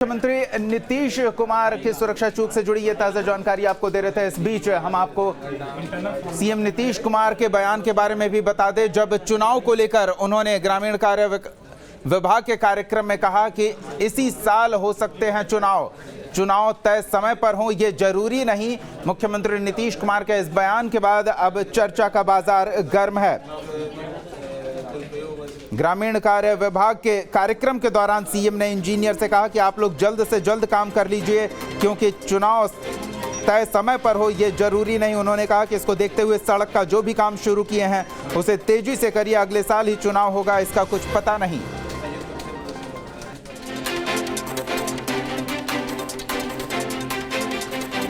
मुख्यमंत्री नीतीश कुमार की सुरक्षा चूक से जुड़ी ये ताजा जानकारी आपको दे रहे थे। इस बीच हम आपको सीएम नीतीश कुमार के बयान के बारे में भी बता दें। जब चुनाव को लेकर उन्होंने ग्रामीण कार्य विभाग के कार्यक्रम में कहा कि इसी साल हो सकते हैं चुनाव तय समय पर हों, ये जरूरी नहीं। मुख्यमंत्री नीतीश कुमार के इस बयान के बाद अब चर्चा का बाजार गर्म है। ग्रामीण कार्य विभाग के कार्यक्रम के दौरान सीएम ने इंजीनियर से कहा कि आप लोग जल्द से जल्द काम कर लीजिए, क्योंकि चुनाव तय समय पर हो ये जरूरी नहीं। उन्होंने कहा कि इसको देखते हुए सड़क का जो भी काम शुरू किए हैं उसे तेजी से करिए, अगले साल ही चुनाव होगा, इसका कुछ पता नहीं।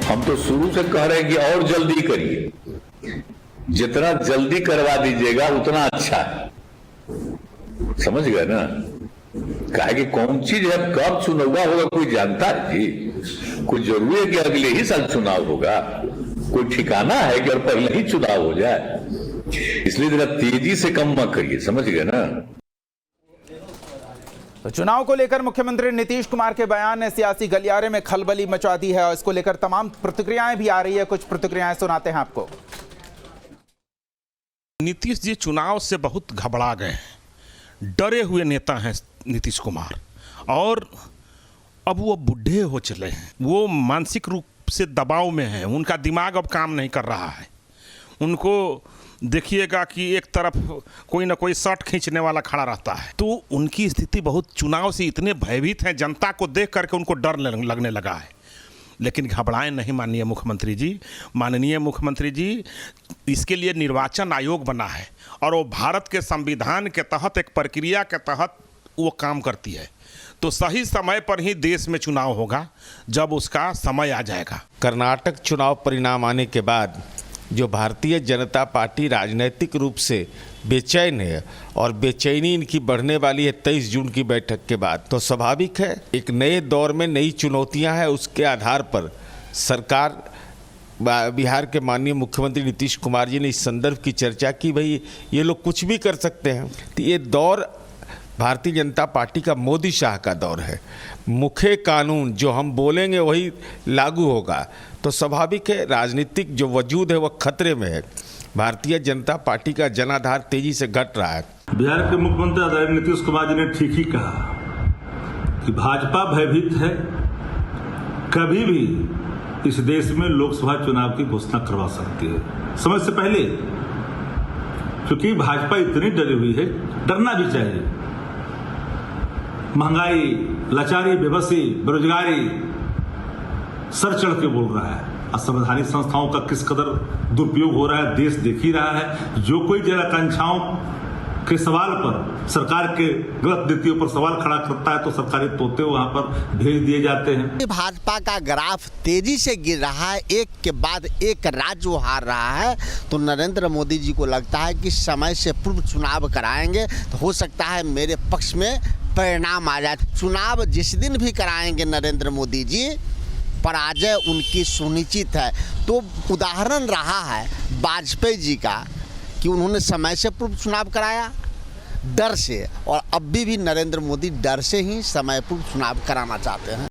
हम तो शुरू से कह रहे हैं कि और जल्दी करिए, जितना जल्दी करवा दीजिएगा उतना अच्छा है। समझ गए ना? कहा कि कौन चीज है, कब चुनाव होगा कोई जानता है जी? कुछ जरूरी है कि अगले ही साल चुनाव होगा? कोई ठिकाना है कि और पहले ही चुनाव हो जाए? इसलिए जरा तेजी से कम मत करिए। समझ गए ना? तो चुनाव को लेकर मुख्यमंत्री नीतीश कुमार के बयान ने सियासी गलियारे में खलबली मचा दी है और इसको लेकर तमाम प्रतिक्रियाएं भी आ रही है। कुछ प्रतिक्रियाएं सुनाते हैं आपको। नीतीश जी चुनाव से बहुत घबरा गए हैं, डरे हुए नेता हैं नीतीश कुमार, और अब वो बूढ़े हो चले हैं, वो मानसिक रूप से दबाव में हैं, उनका दिमाग अब काम नहीं कर रहा है। उनको देखिएगा कि एक तरफ कोई ना कोई शर्ट खींचने वाला खड़ा रहता है, तो उनकी स्थिति बहुत, चुनाव से इतने भयभीत हैं, जनता को देख करके उनको डर लगने लगा है। लेकिन घबराएं नहीं माननीय मुख्यमंत्री जी। माननीय मुख्यमंत्री जी, इसके लिए निर्वाचन आयोग बना है और वो भारत के संविधान के तहत एक प्रक्रिया के तहत वो काम करती है। तो सही समय पर ही देश में चुनाव होगा, जब उसका समय आ जाएगा। कर्नाटक चुनाव परिणाम आने के बाद जो भारतीय जनता पार्टी राजनीतिक रूप से बेचैन है और बेचैनी इनकी बढ़ने वाली है 23 जून की बैठक के बाद, तो स्वाभाविक है एक नए दौर में नई चुनौतियां हैं। उसके आधार पर सरकार, बिहार के माननीय मुख्यमंत्री नीतीश कुमार जी ने इस संदर्भ की चर्चा की, भाई ये लोग कुछ भी कर सकते हैं। तो ये दौर भारतीय जनता पार्टी का मोदी शाह का दौर है। मुख्य कानून जो हम बोलेंगे वही लागू होगा, तो स्वाभाविक है राजनीतिक जो वजूद है वह खतरे में है। भारतीय जनता पार्टी का जनाधार तेजी से घट रहा है। बिहार के मुख्यमंत्री आदरणीय नीतीश कुमार जी ने ठीक ही कहा कि भाजपा भयभीत है, कभी भी इस देश में लोकसभा चुनाव की घोषणा करवा सकती है समय से पहले, क्योंकि भाजपा इतनी डरी हुई है। डरना भी चाहिए। महंगाई, लाचारी, बेबसी, बेरोजगारी सर चढ़ के बोल रहा है। असंवैधानिक संस्थाओं का किस कदर दुरुपयोग हो रहा है देश देख ही रहा है। जो कोई जन आकांक्षाओं के सवाल पर, सरकार के गलत नीतियों पर सवाल खड़ा करता है, तो सरकारी तोते वहां पर भेज दिए जाते हैं। भाजपा का ग्राफ तेजी से गिर रहा है, एक के बाद एक राज्य हार रहा है, तो नरेंद्र मोदी जी को लगता है कि समय से पूर्व चुनाव कराएंगे तो हो सकता है मेरे पक्ष में परिणाम आ जाए। चुनाव जिस दिन भी कराएंगे नरेंद्र मोदी जी, पराजय उनकी सुनिश्चित है। तो उदाहरण रहा है वाजपेयी जी का कि उन्होंने समय से पूर्व चुनाव कराया डर से, और अब भी नरेंद्र मोदी डर से ही समय पूर्व चुनाव कराना चाहते हैं।